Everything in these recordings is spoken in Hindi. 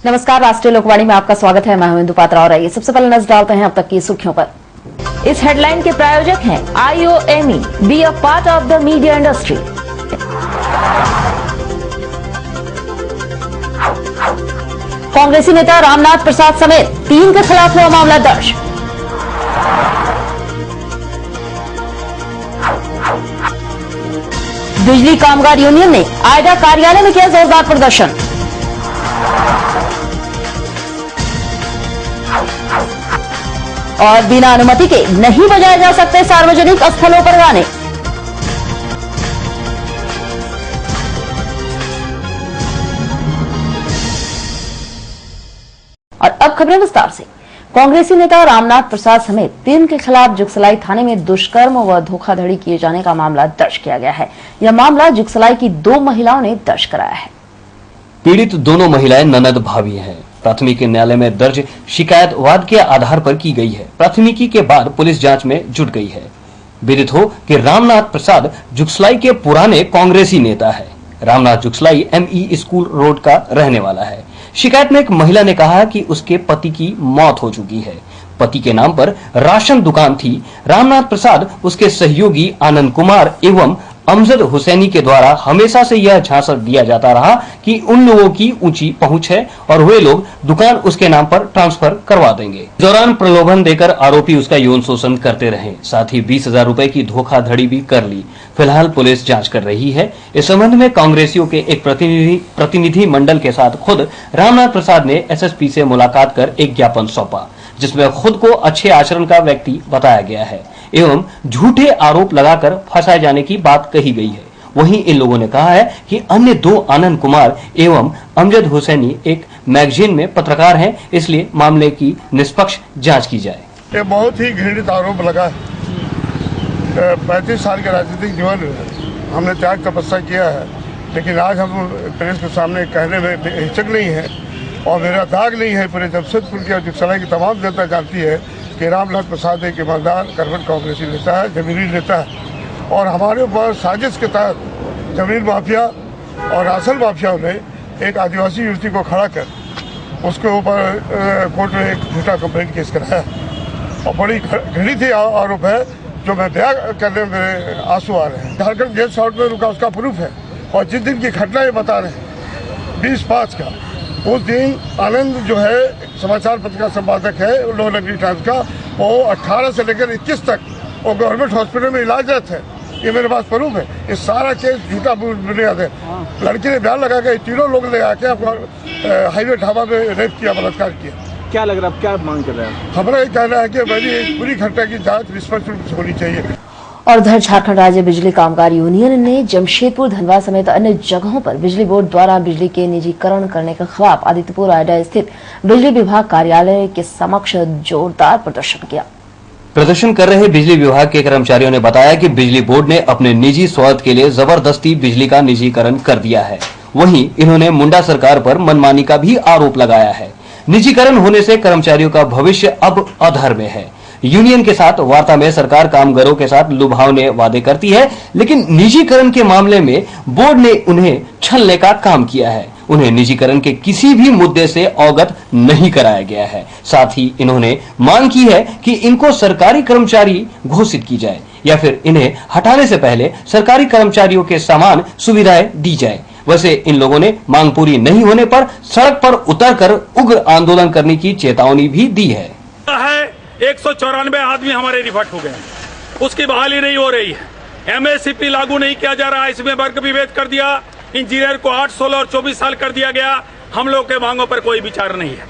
नमस्कार, राष्ट्रीय लोकवाणी में आपका स्वागत है। मैं हूं इंदु पात्रा और आइए सबसे पहले नजर डालते हैं अब तक की सुर्खियों पर। इस हेडलाइन के प्रायोजक हैं IOME, be a part of the media industry. कांग्रेसी नेता रामनाथ प्रसाद समेत 3 के खिलाफ हुआ मामला दर्ज। बिजली कामगार यूनियन ने आयडा कार्यालय में किया जोरदार प्रदर्शन। और बिना अनुमति के नहीं बजाए जा सकते सार्वजनिक स्थलों पर गाने। और अब खबरें विस्तार से। कांग्रेसी नेता रामनाथ प्रसाद समेत 3 के खिलाफ जुगसलाई थाने में दुष्कर्म व धोखाधड़ी किए जाने का मामला दर्ज किया गया है। यह मामला जुगसलाई की 2 महिलाओं ने दर्ज कराया है। पीड़ित दोनों महिलाएं ननद भाभी हैं। प्राथमिकी न्यायालय में दर्ज शिकायत वाद के आधार पर की गई है। प्राथमिकी के बाद पुलिस जांच में जुट गई है। विदित हो कि रामनाथ प्रसाद जुगसलाई के पुराने कांग्रेसी नेता है। Ramnath Jugsalai ME school road का रहने वाला है। शिकायत में एक महिला ने कहा कि उसके पति की मौत हो चुकी है। पति के नाम पर राशन दुकान थी। रामनाथ प्रसाद, उसके सहयोगी आनंद कुमार एवं अमजद हुसैनी के द्वारा हमेशा से यह झांसा दिया जाता रहा कि उन लोगों की ऊंची पहुंच है और वे लोग दुकान उसके नाम पर ट्रांसफर करवा देंगे। इस दौरान प्रलोभन देकर आरोपी उसका यौन शोषण करते रहे। साथ ही 20,000 रुपए की धोखाधड़ी भी कर ली। फिलहाल पुलिस जांच कर रही है। इस संबंध में कांग्रेसियों के एक प्रतिनिधि मंडल के साथ खुद रामनाथ प्रसाद ने SSP से मुलाकात कर एक ज्ञापन सौंपा, जिसमें खुद को अच्छे आचरण का व्यक्ति बताया गया है एवं झूठे आरोप लगाकर फंसाए जाने की बात कही गई है। वहीं इन लोगों ने कहा है कि अन्य 2 आनंद कुमार एवं अमजद हुसैनी एक मैगजीन में पत्रकार हैं, इसलिए मामले की निष्पक्ष जांच की जाए। ये बहुत ही घृणित आरोप लगा। 35 साल के राजनीतिक जीवन हमने त्याग तपस्या किया है, लेकिन आज हम प्रेस के सामने कहने में हिचक नहीं है और मेरा दाग नहीं है। पूरे जमशेदपुर की और जुगसलाई की तमाम जनता जानती है कि रामनाथ प्रसाद एक ईमानदार कर्मठ कांग्रेसी नेता है, जमीनी नेता है और हमारे ऊपर साजिश के तहत जमीन माफिया और राशन माफियाओं ने एक आदिवासी युवती को खड़ा कर उसके ऊपर कोर्ट में एक झूठा कंप्लेंट केस कराया और बड़ी घृणित ही आरोप है जो मैं बयां करने में मेरे आंसू आ रहे हैं। झारखंड गेस्ट हाउस में रुका उसका प्रूफ है और जिस दिन की घटना ये बता रहे हैं 20/5 का, उस दिन आनंद जो है समाचार पत्र का संपादक है लोहनगरी टाइम्स का, वो 18 से लेकर 21 तक वो गवर्नमेंट हॉस्पिटल में इलाजरत है। ये मेरे पास प्रूफ है। ये सारा केस झूठा बुनियाद है। लड़की ने बयान लगा के 3 लोग ले आके हाईवे ढाबा में रेप किया, बलात्कार किया। क्या लग रहा है, क्या मांग कर रहे हैं? हमारा ये कहना है कि मेरी पूरी घटना की जाँच निष्पक्ष रूप से होनी चाहिए। और उधर झारखंड राज्य बिजली कामगार यूनियन ने जमशेदपुर, धनबाद समेत अन्य जगहों पर बिजली बोर्ड द्वारा बिजली के निजीकरण करने के खिलाफ आदित्यपुर आयडा स्थित बिजली विभाग कार्यालय के समक्ष जोरदार प्रदर्शन किया। प्रदर्शन कर रहे बिजली विभाग के कर्मचारियों ने बताया कि बिजली बोर्ड ने अपने निजी स्वार्थ के लिए जबरदस्ती बिजली का निजीकरण कर दिया है। वहीं इन्होंने मुंडा सरकार पर मनमानी का भी आरोप लगाया है। निजीकरण होने से कर्मचारियों का भविष्य अब अधर में है। यूनियन के साथ वार्ता में सरकार कामगारों के साथ लुभावने वादे करती है, लेकिन निजीकरण के मामले में बोर्ड ने उन्हें छलने का काम किया है। उन्हें निजीकरण के किसी भी मुद्दे से अवगत नहीं कराया गया है। साथ ही इन्होंने मांग की है कि इनको सरकारी कर्मचारी घोषित की जाए या फिर इन्हें हटाने से पहले सरकारी कर्मचारियों के समान सुविधाएं दी जाए। वैसे इन लोगों ने मांग पूरी नहीं होने पर सड़क पर उतरकर उग्र आंदोलन करने की चेतावनी भी दी है। 194 आदमी हमारे रिफट हो गए, उसकी बहाली नहीं हो रही है। MSCP लागू नहीं किया जा रहा है, इसमें वर्ग विभेद कर दिया। इंजीनियर को 8, 16 और 24 साल कर दिया गया। हम लोग के मांगों पर कोई विचार नहीं है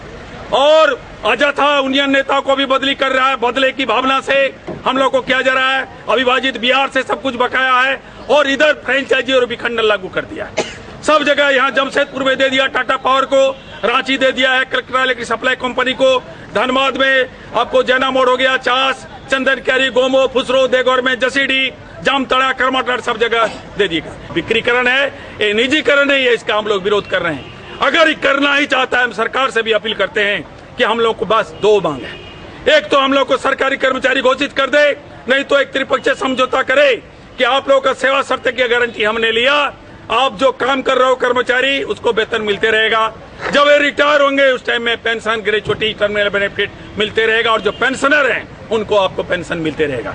और अजथा यूनियन नेता को भी बदली कर रहा है। बदले की भावना से हम लोग को किया जा रहा है। अविभाजित बिहार से सब कुछ बकाया है और इधर फ्रेंचाइजी और विखंडन लागू कर दिया है। सब जगह यहाँ जमशेदपुर में दे दिया टाटा पावर को, रांची दे दिया है कलेक्टर की सप्लाई कंपनी को, धनबाद में आपको जैना मोड़ हो गया, चास, चंदन कैरी, गोमो, फुसरो, देगौर में जसीडी, जामतड़ा, करमाटार सब जगह दे दिया। बिक्रीकरण है, ये निजीकरण नहीं है, इसका हम लोग विरोध कर रहे हैं। अगर करना ही चाहता है, हम सरकार से भी अपील करते हैं कि हम लोग को बस 2 मांग है। एक तो हम लोग को सरकारी कर्मचारी घोषित कर दे, नहीं तो एक त्रिपक्षीय समझौता करे कि आप लोगों का सेवा शर्त की गारंटी हमने लिया, आप जो काम कर रहे हो कर्मचारी उसको वेतन मिलते रहेगा। जब वे रिटायर होंगे उस टाइम में पेंशन, ग्रेचुटी, टर्मिनल बेनिफिट मिलते रहेगा और जो पेंशनर हैं उनको आपको पेंशन मिलते रहेगा।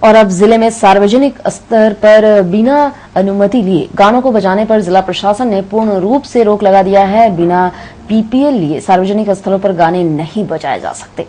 और अब जिले में सार्वजनिक स्तर पर बिना अनुमति लिए गानों को बजाने पर जिला प्रशासन ने पूर्ण रूप से रोक लगा दिया है। बिना पीपीएल लिए सार्वजनिक स्थलों पर गाने नहीं बजाए जा सकते।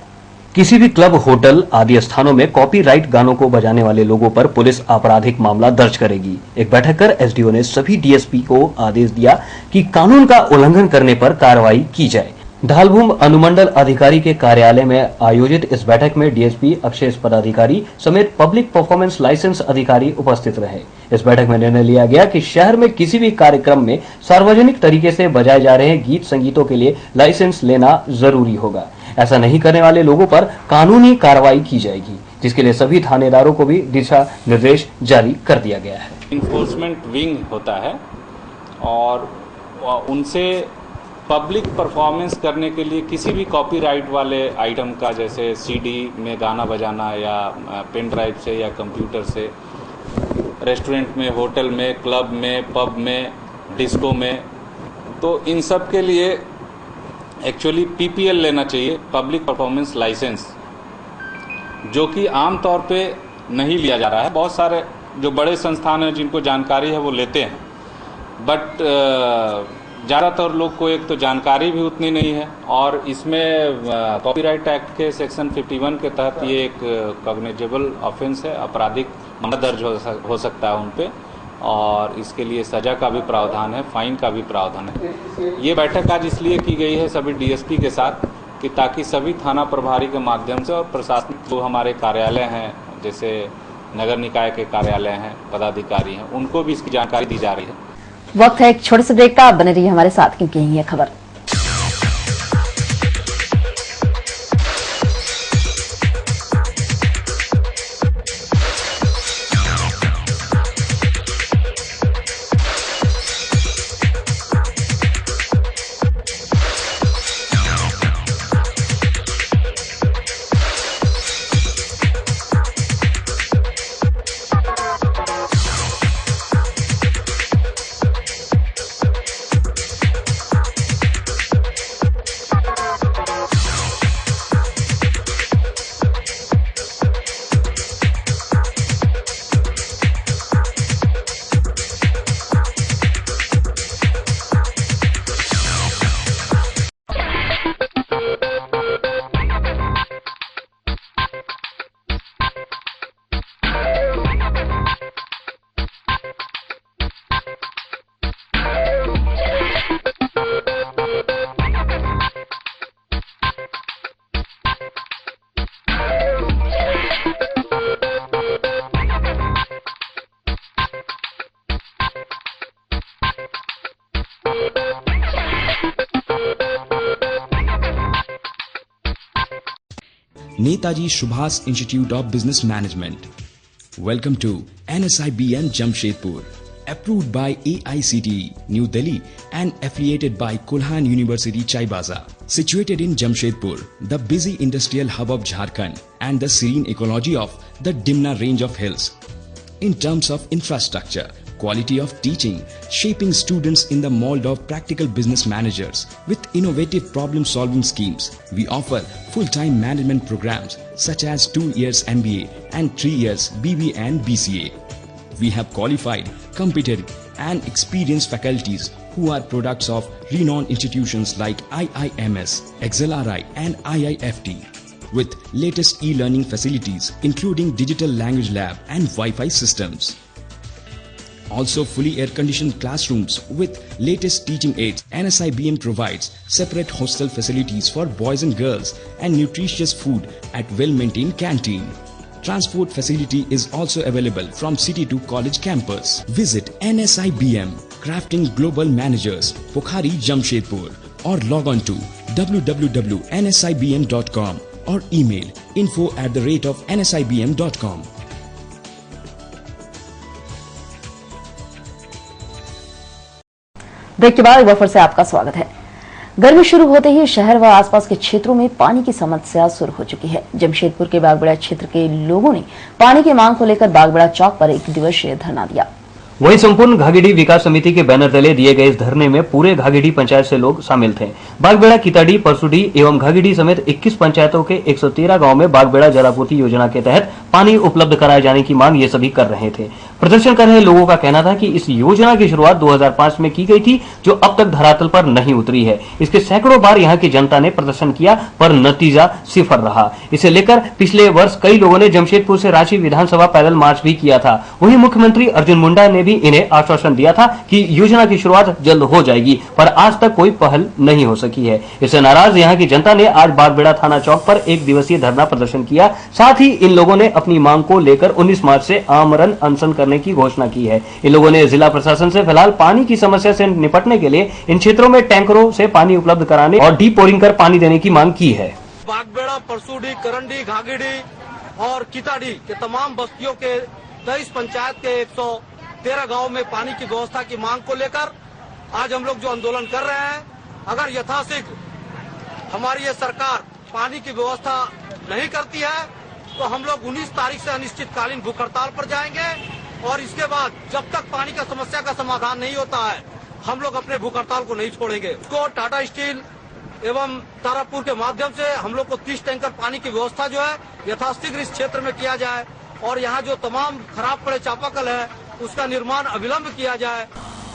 किसी भी क्लब, होटल आदि स्थानों में कॉपीराइट गानों को बजाने वाले लोगों पर पुलिस आपराधिक मामला दर्ज करेगी। एक बैठक कर एसडीओ ने सभी डीएसपी को आदेश दिया कि कानून का उल्लंघन करने पर कार्रवाई की जाए। धालभूम अनुमंडल अधिकारी के कार्यालय में आयोजित इस बैठक में डीएसपी, अक्षेस पदाधिकारी समेत पब्लिक परफॉर्मेंस लाइसेंस अधिकारी उपस्थित रहे। इस बैठक में निर्णय लिया गया कि शहर में किसी भी कार्यक्रम में सार्वजनिक तरीके से बजाए जा रहे गीत संगीतों के लिए लाइसेंस लेना जरूरी होगा। ऐसा नहीं करने वाले लोगों पर कानूनी कार्रवाई की जाएगी, जिसके लिए सभी थानेदारों को भी दिशा निर्देश जारी कर दिया गया है। इन्फोर्समेंट विंग होता है और उनसे पब्लिक परफॉर्मेंस करने के लिए किसी भी कॉपीराइट वाले आइटम का, जैसे सीडी में गाना बजाना या पेन ड्राइव से या कंप्यूटर से, रेस्टोरेंट में, होटल में, क्लब में, पब में, डिस्को में, तो इन सब के लिए एक्चुअली पीपीएल लेना चाहिए, पब्लिक परफॉर्मेंस लाइसेंस, जो कि आम तौर पे नहीं लिया जा रहा है। बहुत सारे जो बड़े संस्थान हैं जिनको जानकारी है वो लेते हैं, बट ज़्यादातर लोग को एक तो जानकारी भी उतनी नहीं है और इसमें कॉपीराइट एक्ट के सेक्शन 51 के तहत ये एक कॉग्निजेबल ऑफेंस है, आपराधिक मामला दर्ज हो सकता है उन पे और इसके लिए सजा का भी प्रावधान है, फाइन का भी प्रावधान है। ये बैठक आज इसलिए की गई है सभी डीएसपी के साथ कि ताकि सभी थाना प्रभारी के माध्यम से और प्रशासनिक जो हमारे कार्यालय हैं, जैसे नगर निकाय के कार्यालय हैं, पदाधिकारी हैं, उनको भी इसकी जानकारी दी जा रही है। वक्त है एक छोटे से ब्रेक का। आप बने रहिए हमारे साथ क्योंकि यही है खबर। Netaji Subhas Institute of Business Management. Welcome to NSIBM Jamshedpur. Approved by AICTE, New Delhi and affiliated by Kulhan University, Chaibaza. Situated in Jamshedpur, the busy industrial hub of Jharkhand and the serene ecology of the Dimna range of hills. In terms of infrastructure, quality of teaching, shaping students in the mold of practical business managers with innovative problem-solving schemes. We offer full-time management programs such as 2 years MBA and 3 years BBA and BCA. We have qualified, competent and experienced faculties who are products of renowned institutions like IIMS, XLRI and IIFT. With latest e-learning facilities including digital language lab and Wi-Fi systems. Also fully air-conditioned classrooms with latest teaching aids. NSIBM provides separate hostel facilities for boys and girls and nutritious food at well-maintained canteen. Transport facility is also available from city to college campus. Visit NSIBM, Crafting Global Managers, Pokhari, Jamshedpur or log on to www.nsibm.com or email info@nsibm.com. Break के बाद एक बार फिर से आपका स्वागत है। गर्मी शुरू होते ही शहर व आसपास के क्षेत्रों में पानी की समस्या शुरू हो चुकी है। जमशेदपुर के बागबेड़ा क्षेत्र के लोगों ने पानी की मांग को लेकर बागबेड़ा चौक पर 1 दिवसीय धरना दिया। वहीं संपूर्ण घाघिडी विकास समिति के बैनर तले दिए गए इस धरने में पूरे घाघिडी पंचायत से लोग शामिल थे। बागबेड़ा, किताडी, परसुडी एवं घाघिडी समेत 21 पंचायतों के 113 गांव में बागबेड़ा जलापूर्ति योजना के तहत पानी उपलब्ध कराए जाने की मांग ये सभी कर रहे थे। प्रदर्शन कर रहे लोगों का कहना था कि इस योजना की शुरुआत 2005 में की गई थी, जो अब तक धरातल पर नहीं उतरी है। इसके सैकड़ों बार यहाँ की जनता ने प्रदर्शन किया, पर नतीजा सिफर रहा। इसे लेकर पिछले वर्ष कई लोगों ने जमशेदपुर से रांची विधानसभा पैदल मार्च भी किया था। वहीं मुख्यमंत्री अर्जुन मुंडा ने भी इन्हें आश्वासन दिया था कि योजना की शुरुआत जल्द हो जाएगी, पर आज तक कोई पहल नहीं हो सकी है। इससे नाराज यहाँ की जनता ने आज बागबेड़ा थाना चौक पर 1 दिवसीय धरना प्रदर्शन किया। साथ ही इन लोगों ने अपनी मांग को लेकर 19 मार्च से आमरण अनशन करने की घोषणा की है। इन लोगों ने जिला प्रशासन से फिलहाल पानी की समस्या से निपटने के लिए इन क्षेत्रों में टैंकरों से पानी उपलब्ध कराने और डीपोरिंग कर पानी देने की मांग की है। बागबेड़ा, परसुडी, करंडी, घाघिडी और किताडी के तमाम बस्तियों के 23 पंचायत के 113 गांव में पानी की व्यवस्था की मांग को लेकर आज हम लोग जो आंदोलन कर रहे हैं, अगर यथाशीघ्र हमारी ये सरकार पानी की व्यवस्था नहीं करती है तो हम लोग 19 तारीख से अनिश्चितकालीन भूख हड़ताल पर जाएंगे और इसके बाद जब तक पानी का समस्या का समाधान नहीं होता है हम लोग अपने भूख हड़ताल को नहीं छोड़ेंगे। उसको टाटा स्टील एवं तारापुर के माध्यम से हम लोग को 30 टैंकर पानी की व्यवस्था जो है यथाशीघ्र इस क्षेत्र में किया जाए और यहाँ जो तमाम खराब पड़े चापाकल है उसका निर्माण अविलंब किया जाए।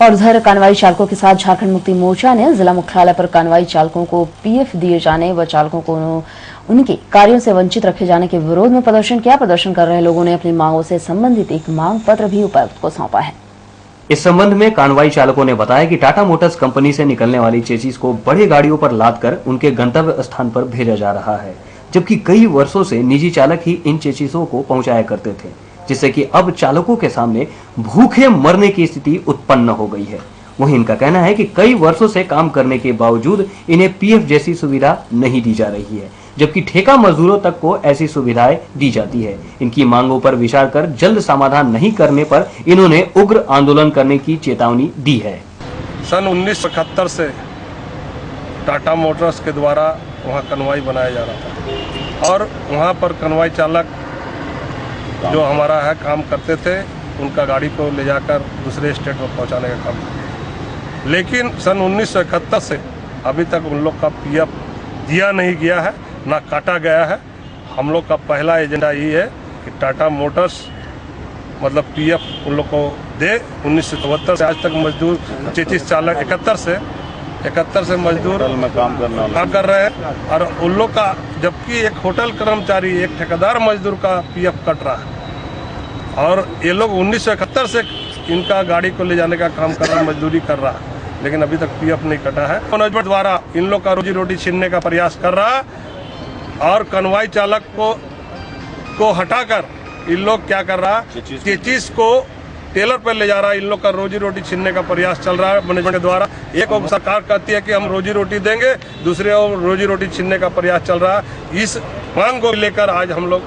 और उधर कानवाई चालकों के साथ झारखंड मुक्ति मोर्चा ने जिला मुख्यालय पर कानवाई चालकों को पीएफ दिए जाने व चालकों को उनके कार्यों से वंचित रखे जाने के विरोध में प्रदर्शन किया। प्रदर्शन कर रहे लोगों ने अपनी मांगों से संबंधित एक मांग पत्र भी उपायुक्त को सौंपा है। इस संबंध में कानवाई चालकों ने बताया कि टाटा मोटर्स कंपनी से निकलने वाली चेसिस को बड़े गाड़ियों पर लादकर उनके गंतव्य स्थान पर भेजा जा रहा है, जबकि कई वर्षों से निजी चालक ही इन चेसिसों को पहुंचाया करते थे, जिससे कि अब चालकों के सामने भूखे मरने की स्थिति उत्पन्न हो गई है। वहीं इनका कहना है कि कई वर्षों से काम करने के बावजूद इन्हें पीएफ जैसी सुविधा नहीं दी जा रही है, जबकि ठेका मजदूरों तक को ऐसी सुविधाएं दी जाती है। इनकी मांगों पर विचार कर जल्द समाधान नहीं करने पर इन्होंने उग्र आंदोलन करने की चेतावनी दी है। सन 1971 से टाटा मोटर्स के द्वारा वहाँ कन्वाई बनाया जा रहा था और वहाँ पर कन्वाई चालक जो हमारा है काम करते थे, उनका गाड़ी को ले जाकर दूसरे स्टेट में पहुँचाने का काम था। लेकिन सन 1971 से अभी तक उन लोग का पीएफ दिया नहीं गया है, ना काटा गया है। हम लोग का पहला एजेंडा यही है कि टाटा मोटर्स मतलब पीएफ उन लोग को दे। 1974 से आज तक मजदूर 33 चालक 71 से मजदूर में काम कर रहे हैं और उन लोग का, जबकि एक होटल कर्मचारी, एक ठेकेदार मजदूर का पीएफ कट रहा है और ये लोग 1971 से इनका गाड़ी को ले जाने का काम कर रहा है, मजदूरी कर रहा है, लेकिन अभी तक पीएफ नहीं कटा है। मैनेजमेंट द्वारा इन लोग का रोजी रोटी छीनने का प्रयास कर रहा है और कन्वाई चालक को हटाकर इन लोग क्या कर रहा है, चेचिस को टेलर पर ले जा रहा है। इन लोग का रोजी रोटी छीनने का प्रयास चल रहा है मैनेजमेंट के द्वारा। एक और सरकार कहती है कि हम रोजी रोटी देंगे, दूसरे और रोजी रोटी छीनने का प्रयास चल रहा है। इस मांग को लेकर आज हम लोग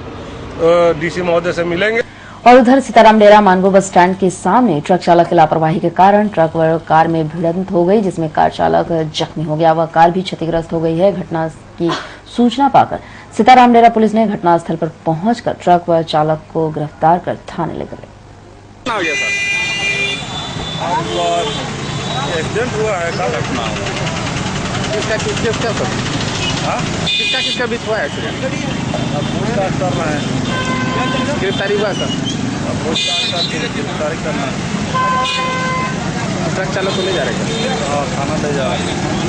डीसी महोदय से मिलेंगे। और उधर सीताराम डेरा मानगो बस स्टैंड के सामने ट्रक चालक की लापरवाही के कारण ट्रक व कार में भिड़ंत हो गई, जिसमें कार चालक जख्मी हो गया। वह कार भी क्षतिग्रस्त हो गई है। घटना की सूचना पाकर सीताराम डेरा पुलिस ने घटनास्थल पर पहुंचकर ट्रक व चालक को गिरफ्तार कर थाने ले गए। एक्सीडेंट हुआ है, क्या घटना हुआ? किसका बीच हुआ एक्सीडेंट? अब पूछताछ कर रहे हैं। गिरफ्तारी हुआ सर? गिरफ्तारी करना है। ट्रक चालक को ले जा रहे हैं, थाना ले जा रहे हैं।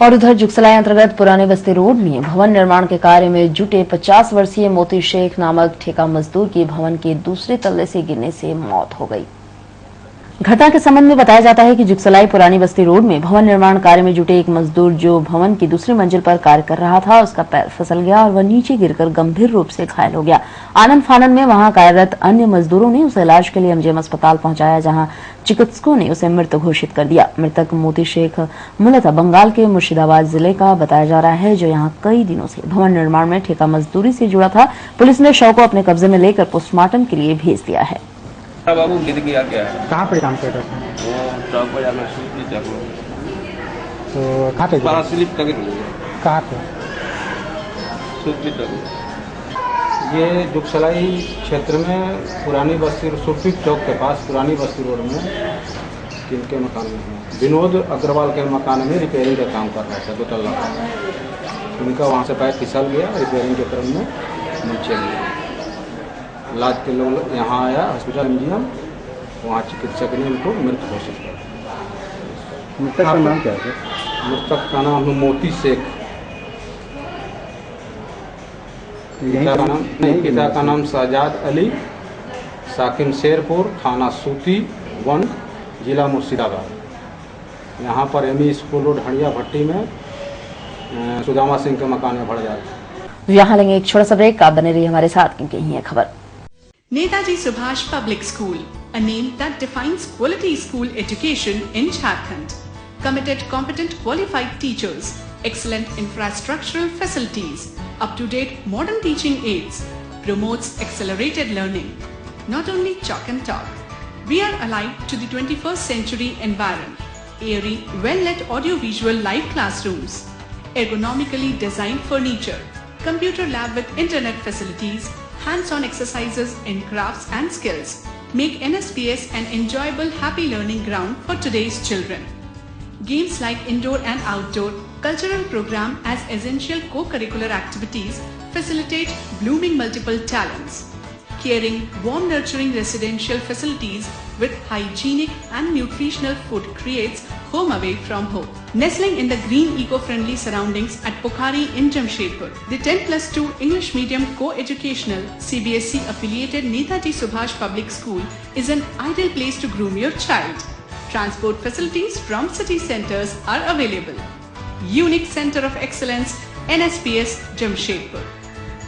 और उधर जुगसलाई अंतर्गत पुराने बस्ती रोड में भवन निर्माण के कार्य में जुटे 50 वर्षीय मोती शेख नामक ठेका मजदूर की भवन के दूसरे तल्ले से गिरने से मौत हो गई। घटना के संबंध में बताया जाता है कि जुगसलाई पुरानी बस्ती रोड में भवन निर्माण कार्य में जुटे एक मजदूर जो भवन की दूसरी मंजिल पर कार्य कर रहा था, उसका पैर फिसल गया और वह नीचे गिरकर गंभीर रूप से घायल हो गया। आनंद फानन में वहां कार्यरत अन्य मजदूरों ने उसे इलाज के लिए एमजीएम अस्पताल पहुंचाया, जहां चिकित्सकों ने उसे मृत घोषित कर दिया। मृतक मोती शेख मूलतः बंगाल के मुर्शिदाबाद जिले का बताया जा रहा है, जो यहाँ कई दिनों से भवन निर्माण में ठेका मजदूरी से जुड़ा था। पुलिस ने शव को अपने कब्जे में लेकर पोस्टमार्टम के लिए भेज दिया है। बाबू गिर गया क्या है? कहाँ पे काम कर रहे थे? वो ट्रक बाजार में स्लिप की तो कहाँ पे स्लिप कभी कहाँ पे? स्लिप की ये जुगसलाई क्षेत्र में पुरानी बस्ती सुरपीक चौक के पास पुरानी बस्ती रोड में किनके मकान में है, विनोद अग्रवाल के मकान में रिपेयरिंग का काम कर रहा था 2 तल्ला का। उनका वहाँ से पैर फिसल गया, रिपेयरिंग के क्रम में नीचे गया। इलाज के लोग यहाँ आया हॉस्पिटल MGM, वहाँ चिकित्सक ने उनको मृत घोषित किया। मृतक का नाम क्या है? मृतक का नाम मोती शेख। पिता का नाम साजाद अली, साकिम शेरपुर, थाना सूती 1, जिला मुर्शिदाबाद। यहाँ पर ME स्कूल रोड हड़िया भट्टी में सुदामा सिंह के मकान में बढ़ जाता है। यहाँ लेंगे एक छोटा सा ब्रेक, आप बने रहिए हमारे साथ क्योंकि यही है खबर। Netaji Subhash Public School, a name that defines quality school education in Jharkhand. Committed, competent, qualified teachers, excellent infrastructural facilities, up-to-date modern teaching aids, promotes accelerated learning. Not only chalk and talk, we are alive to the 21st century environment. Airy, well-lit audio-visual live classrooms, ergonomically designed furniture, computer lab with internet facilities, hands-on exercises in crafts and skills make NSPS an enjoyable, happy learning ground for today's children. Games like indoor and outdoor, cultural program as essential co-curricular activities facilitate blooming multiple talents. Caring, warm, nurturing residential facilities with hygienic and nutritional food creates home away from home. Nestling in the green eco-friendly surroundings at Pokhari in Jamshedpur, the 10+2 English medium co-educational CBSE affiliated Netaji Subhash Public School is an ideal place to groom your child. Transport facilities from city centers are available. Unique Center of Excellence, NSPS Jamshedpur.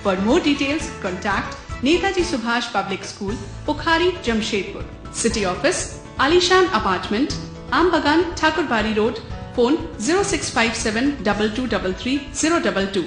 For more details, contact Netaji Subhash Public School, Pokhari, Jamshedpur. City Office, Alishan Apartment, Ambagan, Thakurbari Road. Phone 0657 2233 022.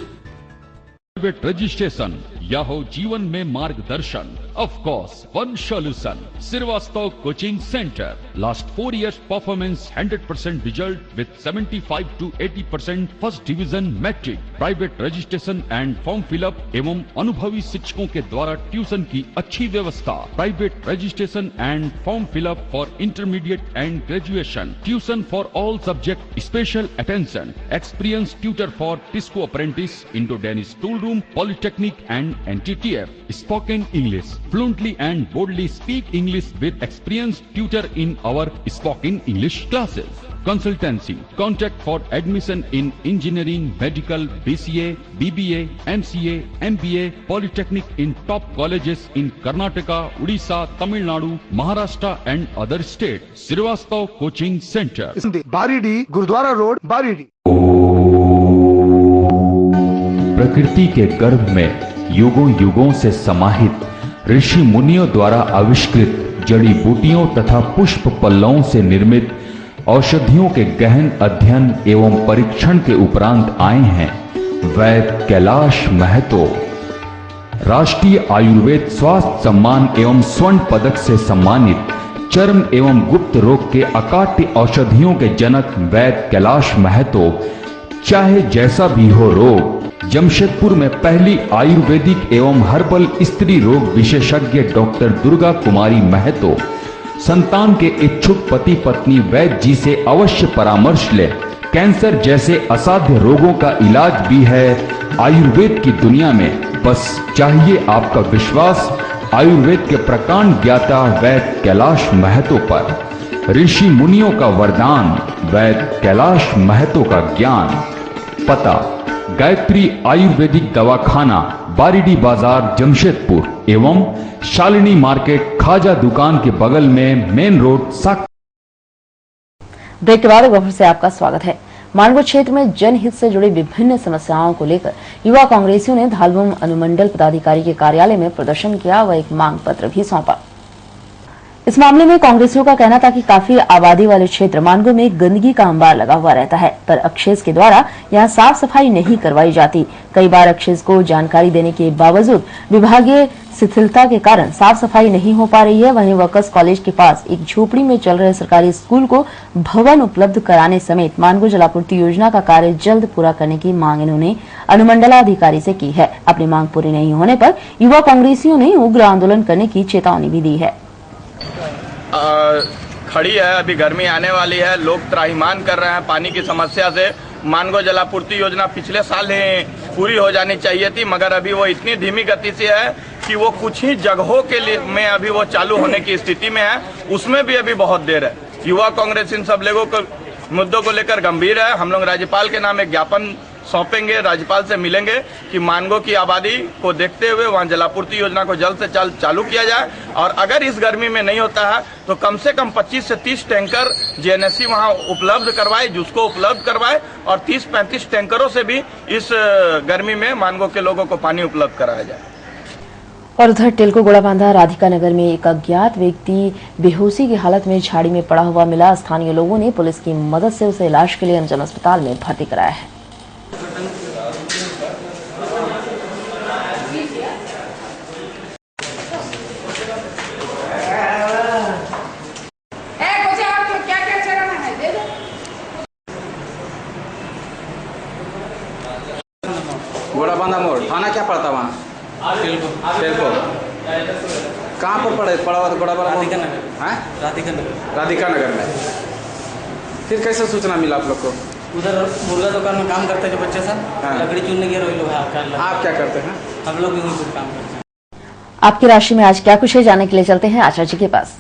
Private registration या हो जीवन में मार्गदर्शन, of course one solution, Srivastav coaching centre. Last 4 years performance 100% result with 75 to 80% first division matric. Private registration and form fill up एवं अनुभवी शिक्षकों के द्वारा ट्यूशन की अच्छी व्यवस्था। Private registration and form fill up for intermediate and graduation. Tuition for all subject, special attention. Experience tutor for TISCO apprentice, Indo Danish tool room, polytechnic and NTTF. Spoken English, fluently and boldly speak English with experienced tutor in our spoken English classes. Consultancy. Contact for admission in engineering, medical, BCA, BBA, MCA, MBA, Polytechnic in top colleges in Karnataka, Odisha, Tamil Nadu, Maharashtra and other states. Srivastav Coaching Center. Baridih, Gurudwara road, Baridih. प्रकृति के गर्भ में युगों युगों से समाहित ऋषि मुनियों द्वारा आविष्कृत जड़ी बूटियों तथा पुष्प पल्लवों से निर्मित औषधियों के गहन अध्ययन एवं परीक्षण के उपरांत आए हैं वैद्य कैलाश महतो। राष्ट्रीय आयुर्वेद स्वास्थ्य सम्मान एवं स्वर्ण पदक से सम्मानित चर्म एवं गुप्त रोग के अकाट्य औषधियों के जनक वैद्य कैलाश महतो, चाहे जैसा भी हो रोग, जमशेदपुर में पहली आयुर्वेदिक एवं हर्बल स्त्री रोग विशेषज्ञ डॉक्टर दुर्गा कुमारी महतो संतान के इच्छुक पति पत्नी वैद्य जी से अवश्य परामर्श ले। कैंसर जैसे असाध्य रोगों का इलाज भी है आयुर्वेद की दुनिया में, बस चाहिए आपका विश्वास आयुर्वेद के प्रकांड ज्ञाता वैद्य कैलाश महतो पर। ऋषि मुनियों का वरदान, वैद्य कैलाश महतो का ज्ञान। पता गायत्री आयुर्वेदिक दवाखाना, बारीडी बाजार, जमशेदपुर एवं शालिनी मार्केट, खाजा दुकान के बगल में, मेन रोड, साक। ब्रेक के बाद एक बार फिर से आपका स्वागत है। मानगो क्षेत्र में जनहित से जुड़ी विभिन्न समस्याओं को लेकर युवा कांग्रेसियों ने धालबुम अनुमंडल पदाधिकारी के कार्यालय में प्रदर्शन किया व एक मांग पत्र भी सौंपा। इस मामले में कांग्रेसियों का कहना था कि काफी आबादी वाले क्षेत्र मानगो में गंदगी का अंबार लगा हुआ रहता है, पर अक्षेस के द्वारा यहां साफ सफाई नहीं करवाई जाती। कई बार अक्षेस को जानकारी देने के बावजूद विभागीय शिथिलता के कारण साफ सफाई नहीं हो पा रही है। वहीं वर्कर्स कॉलेज के पास एक झोपड़ी में चल रहे सरकारी स्कूल को भवन उपलब्ध कराने समेत मानगो जलापूर्ति योजना का कार्य जल्द पूरा करने की मांग इन्होंने अनुमंडलाधिकारी से की है। अपनी मांग पूरी नहीं होने पर युवा कांग्रेसियों ने उग्र आंदोलन करने की चेतावनी भी दी है। खड़ी है, अभी गर्मी आने वाली है, लोग त्राहिमाम कर रहे हैं पानी की समस्या से। मानगो जलापूर्ति योजना पिछले साल ही पूरी हो जानी चाहिए थी, मगर अभी वो इतनी धीमी गति से है कि वो कुछ ही जगहों के लिए में अभी वो चालू होने की स्थिति में है, उसमें भी अभी बहुत देर है। युवा कांग्रेस इन सब लोगों को मुद्दों को लेकर गंभीर है। हम लोग राज्यपाल के नाम एक ज्ञापन सौंपेंगे, राज्यपाल से मिलेंगे कि मानगो की आबादी को देखते हुए वहां जलापूर्ति योजना को जल्द से जल्द चालू किया जाए, और अगर इस गर्मी में नहीं होता है तो कम से कम 25 से 30 टैंकर जीएनएससी वहां उपलब्ध करवाए, जिसको उपलब्ध करवाए, और 30-35 टैंकरों से भी इस गर्मी में मानगो के लोगों को पानी उपलब्ध कराया जाए। और उधर टिलको गोड़ाबांधा राधिका नगर में एक अज्ञात व्यक्ति बेहोशी की हालत में झाड़ी में पड़ा हुआ मिला। स्थानीय लोगों ने पुलिस की मदद से उसे इलाज के लिए अंजन अस्पताल में भर्ती कराया है। गोड़ाबांधा मोड़ थाना क्या पड़ता वहाँ? टिलको कहाँ पर पड़ा हुआ था? गोड़ाबांधा राधिका नगर में। फिर कैसे सूचना मिला आप लोग को? उधर मुर्गा दुकान में काम करते हैं जो बच्चे सब, लकड़ी चुनने गए वही लोग। आप क्या करते हैं? हम लोग भी वही कुछ काम करते हैं। आपकी राशि में आज क्या कुछ है जानने के लिए चलते हैं आचार्य जी के पास।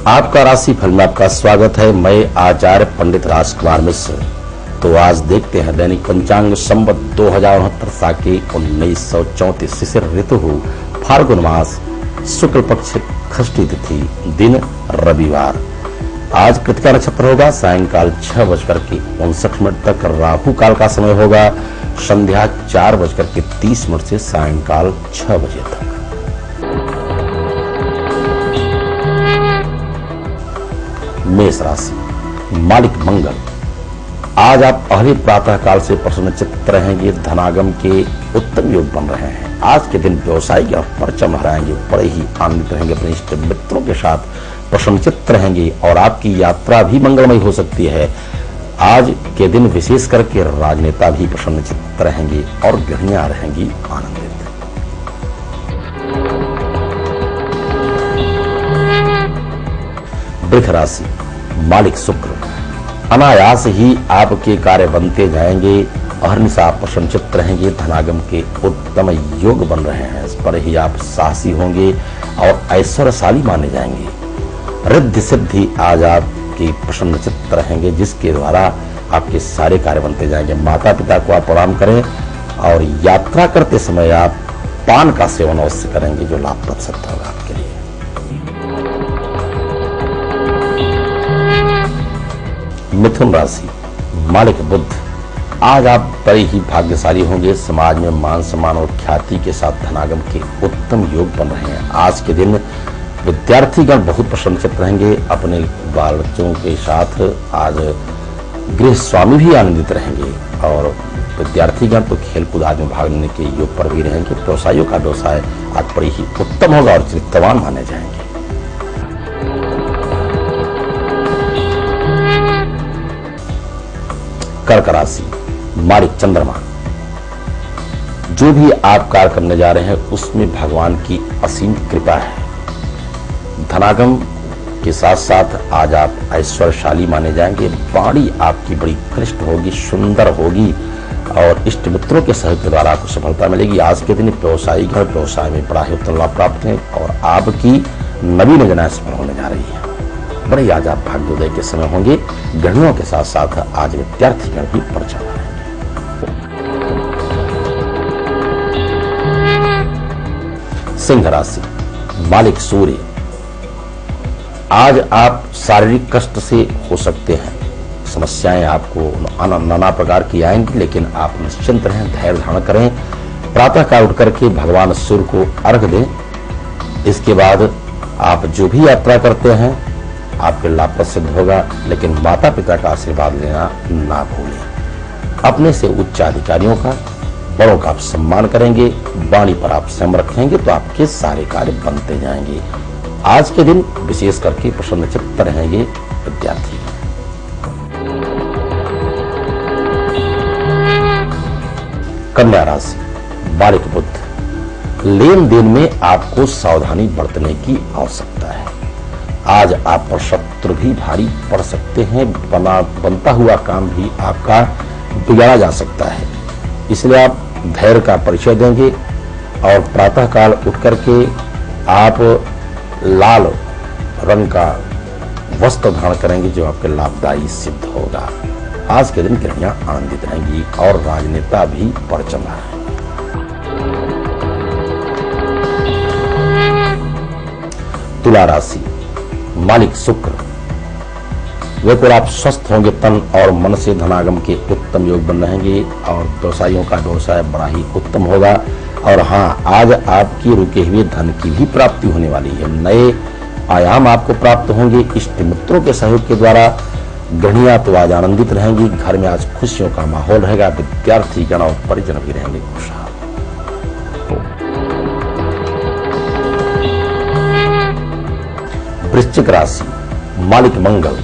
आपका राशिफल में आपका स्वागत है। मैं आचार्य पंडित राजकुमार मिश्र। तो आज देखते हैं दैनिक पंचांग संवत 2069 साके 1934 शिशिर ऋतु हो फाल्गुन मास शुक्ल पक्ष षष्ठी तिथि दिन रविवार। आज कृतिका नक्षत्र होगा सायंकाल 6:59 तक। राहु काल का समय होगा संध्या 4:30 से सायंकाल 6 बजे तक। मेष राशि मालिक मंगल। आज आप अहले प्रातः काल से प्रसन्नचित्त रहेंगे। धनागम के उत्तम योग बन रहे हैं। आज के दिन व्यवसायिक और परचम हराएंगे, बड़े ही आनंदित रहेंगे। अपने इष्ट मित्रों के साथ प्रसन्नचित्त रहेंगे और आपकी यात्रा भी मंगलमय हो सकती है। आज के दिन विशेष करके राजनेता भी प्रसन्नचित्त रहेंगे और गृहिणियां रहेंगी आनंदित। वृष राशि मालिक शुक्र। अनायास ही आपके कार्य बनते जाएंगे। अहर्निशा प्रसन्नचित्त रहेंगे। धनागम के उत्तम योग बन रहे हैं। इस पर ही आप साहसी होंगे और ऐश्वर्यशाली माने जाएंगे। रिद्धि सिद्धि आज आपकी प्रसन्नचित्त रहेंगे, जिसके द्वारा आपके सारे कार्य बनते जाएंगे। माता पिता को आप प्रणाम करें और यात्रा करते समय आप पान का सेवन अवश्य करेंगे, जो लाभप्रद सिद्ध होगा आपके लिए। मिथुन राशि मालिक बुध। आज आप बड़े ही भाग्यशाली होंगे। समाज में मान सम्मान और ख्याति के साथ धनागम के उत्तम योग बन रहे हैं। आज के दिन विद्यार्थीगण बहुत प्रसन्नचित्त रहेंगे। अपने बाल बच्चों के साथ आज गृह स्वामी भी आनंदित रहेंगे और विद्यार्थीगण तो खेलकूद आदि में भाग लेने के योग पर भी रहेंगे। व्यवसायियों का व्यवसाय आज बड़ी ही उत्तम होगा और चित्तवान माने जाएंगे। कर्क राशि मालिक चंद्रमा। जो भी आप कार्य करने जा रहे हैं उसमें भगवान की असीम कृपा है। धनागम के साथ साथ आज आप ऐश्वर्यशाली माने जाएंगे। वाणी आपकी बड़ी कृष्ट होगी, सुंदर होगी और इष्ट मित्रों के सहयोग के द्वारा आपको सफलता मिलेगी। आज के दिन व्यवसायिक व्यवसाय में बड़ा ही उत्तम लाभ प्राप्त है और आपकी नवीन योजनाएं सफल होने जा रही है। बड़े आज आप भाग्योदय के समय होंगे। गृहिणियों के साथ साथ आज विद्यार्थीगण भी परिचालन रहेंगे। सिंह राशि, मालिक सूर्य। आज आप शारीरिक कष्ट से हो सकते हैं, समस्याएं आपको नाना प्रकार की आएंगी, लेकिन आप निश्चिंत रहें, धैर्य धारण करें। प्रातः काल उठ करके भगवान सूर्य को अर्घ दें। इसके बाद आप जो भी यात्रा करते हैं आपके लाभ सिद्ध होगा, लेकिन माता पिता का आशीर्वाद लेना ना भूलें। अपने से उच्च अधिकारियों का, बड़ों का आप सम्मान करेंगे, वाणी पर आप संयम रखेंगे तो आपके सारे कार्य बनते जाएंगे। आज के दिन विशेष करके प्रसन्नचित्त रहेंगे विद्यार्थी। कन्या राशि, मालिक बुध। लेन देन में आपको सावधानी बरतने की आवश्यकता है। आज आप पर शत्रु भी भारी पड़ सकते हैं, बनता हुआ काम भी आपका बिगाड़ा जा सकता है, इसलिए आप धैर्य का परिचय देंगे और प्रातः काल उठ करके आप लाल रंग का वस्त्र धारण करेंगे जो आपके लाभदायी सिद्ध होगा। आज के दिन गृहियां आनंदित रहेंगी और राजनेता भी बढ़ चल रहा है। तुला राशि, मालिक शुक्र। बिल्कुल आप स्वस्थ होंगे, तन और मन से धनागम के उत्तम योग बन रहेंगे और व्यवसायियों का व्यवसाय बड़ा ही उत्तम होगा। और हाँ, आज आपकी रुके हुए धन की भी प्राप्ति होने वाली है। नए आयाम आपको प्राप्त होंगे। इष्ट मित्रों के सहयोग के द्वारा गृहियां तो आज आनंदित रहेंगी। घर में आज खुशियों का माहौल रहेगा। विद्यार्थी गण और परिजन भी रहेंगे खुशहाल। वृश्चिक राशि, मालिक मंगल।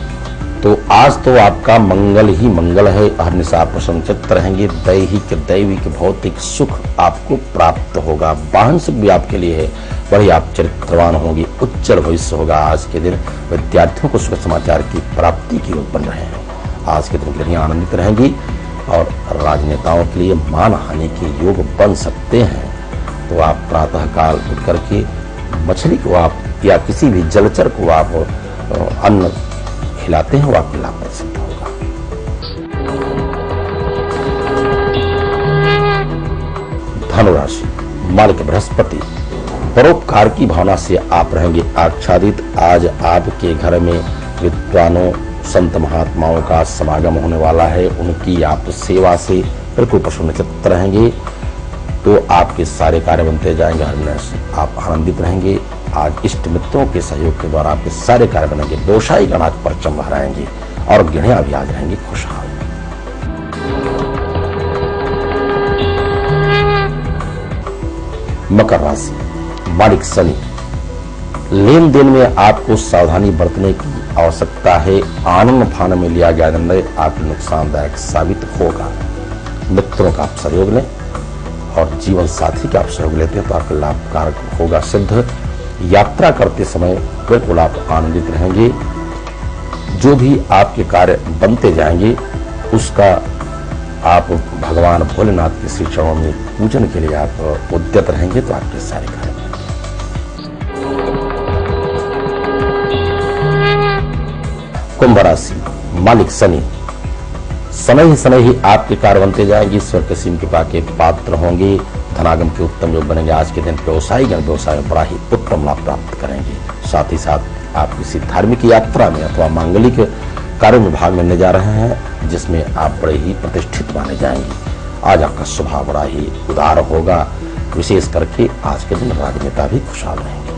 तो आज तो आपका मंगल ही मंगल है। अहर्निशा प्रसन्नचित्त रहेंगे। दैविक भौतिक सुख आपको प्राप्त होगा। वाहन सुख भी आपके लिए है। बड़े आप चरित्रवान होंगे। उज्जवल भविष्य होगा। आज के दिन विद्यार्थियों को शुभ समाचार की प्राप्ति के योग बन रहे हैं। आज के दिन गृहियां आनंदित रहेंगी और राजनेताओं के लिए मान हानि के योग बन सकते हैं। तो आप प्रातः काल उठ करके मछली को आप या किसी भी जलचर को आप अन्न खिलाते हैं, वो आपके लाभ में सिद्ध होगा। धनुराशि, मालिक बृहस्पति। परोपकार की भावना से आप रहेंगे आच्छादित। आज आपके घर में विद्वानों, संत महात्माओं का समागम होने वाला है। उनकी आप सेवा से बिल्कुल प्रसन्नचित्त रहेंगे तो आपके सारे कार्य बनते जाएंगे। आप आनंदित रहेंगे। आज इष्ट मित्रों के सहयोग के द्वारा आपके सारे कार्य बनेंगे। व्यवसायी गण आज परचम लहराएंगे और गृहियां भी आज रहेंगी खुशहाल। मकर राशि, मालिक शनि। लेन देन में आपको सावधानी बरतने की आवश्यकता है। आनंद फान में लिया गया निर्णय आपके नुकसानदायक साबित होगा। मित्रों का आप सहयोग लें और जीवन साथी का आप सहयोग लेते हैं तो आपका लाभकारक होगा सिद्ध। यात्रा करते समय बिल्कुल आप आनंदित रहेंगे। जो भी आपके कार्य बनते जाएंगे उसका आप भगवान भोलेनाथ के श्री चरणों में पूजन के लिए आप उद्यत रहेंगे तो आपके सारे कार्य। कुंभ राशि, मालिक शनि। समय ही आपके कार्य बनते जाएंगे। ईश्वर के सीम कृपा के पात्र होंगे। धनागम के उत्तम योग बनेंगे। आज के दिन व्यवसायी गण व्यवसाय में बड़ा ही उत्तम लाभ प्राप्त करेंगे। साथ ही साथ आप किसी धार्मिक यात्रा में अथवा मांगलिक कार्य में भाग लेने जा रहे हैं जिसमें आप बड़े ही प्रतिष्ठित माने जाएंगे। आज आपका स्वभाव बड़ा ही उदार होगा। विशेष करके आज के दिन राजनेता भी खुशहाल रहेंगे।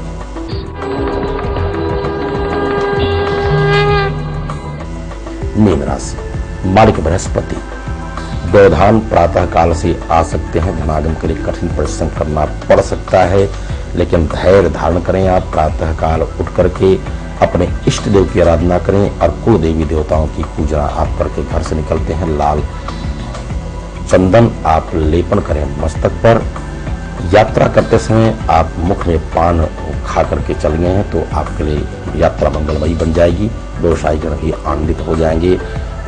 मीन राशि, मालिक बृहस्पति। व्यवधान प्रातः काल से आ सकते हैं। धनागम के लिए कठिन परिश्रम करना पड़ सकता है, लेकिन धैर्य धारण करें। आप प्रातः काल उठ करके अपने इष्ट देव की आराधना करें और कुल देवी देवताओं की पूजा आप करके घर से निकलते हैं। लाल चंदन आप लेपन करें मस्तक पर। यात्रा करते समय आप मुख में पान खा करके चल गए हैं तो आपके लिए यात्रा मंगलमयी बन जाएगी। व्यवसायी गण भी आनंदित हो जाएंगे।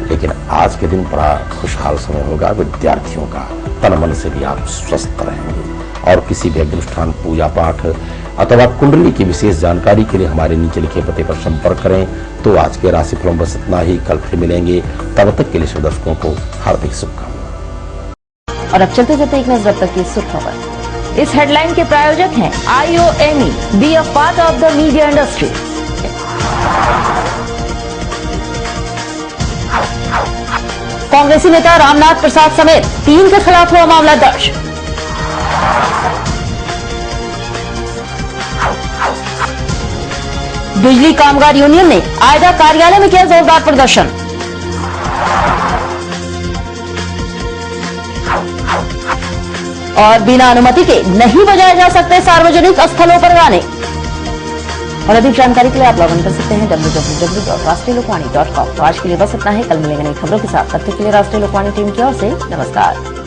लेकिन आज के दिन बड़ा खुशहाल समय होगा विद्यार्थियों का। तन मन से भी आप स्वस्थ रहेंगे। और किसी भी अनुष्ठान, पूजा पाठ अथवा कुंडली की विशेष जानकारी के लिए हमारे नीचे लिखे पते पर संपर्क करें। तो आज के राशिफलों बस इतना ही। कल फिर मिलेंगे। तब तक के लिए दर्शकों को हार्दिक शुभकामनाएं। और अब चलते चलते एक नजर अब तक की सुर्खियों पर। इस हेडलाइन के प्रायोजक हैं IOME, be a part of the media industry. कांग्रेसी नेता रामनाथ प्रसाद समेत 3 के खिलाफ हुआ मामला दर्ज। बिजली कामगार यूनियन ने आयदा कार्यालय में किया जोरदार प्रदर्शन। और बिना अनुमति के नहीं बजाए जा सकते सार्वजनिक स्थलों पर गाने। और अधिक जानकारी के लिए आप लॉगिन कर सकते हैं www.rashtriyalokvani.com। तो आज के लिए बस इतना है, कल मिलेंगे नई खबरों के साथ। तब तक के लिए राष्ट्रीय लोकवाणी टीम की ओर से नमस्कार।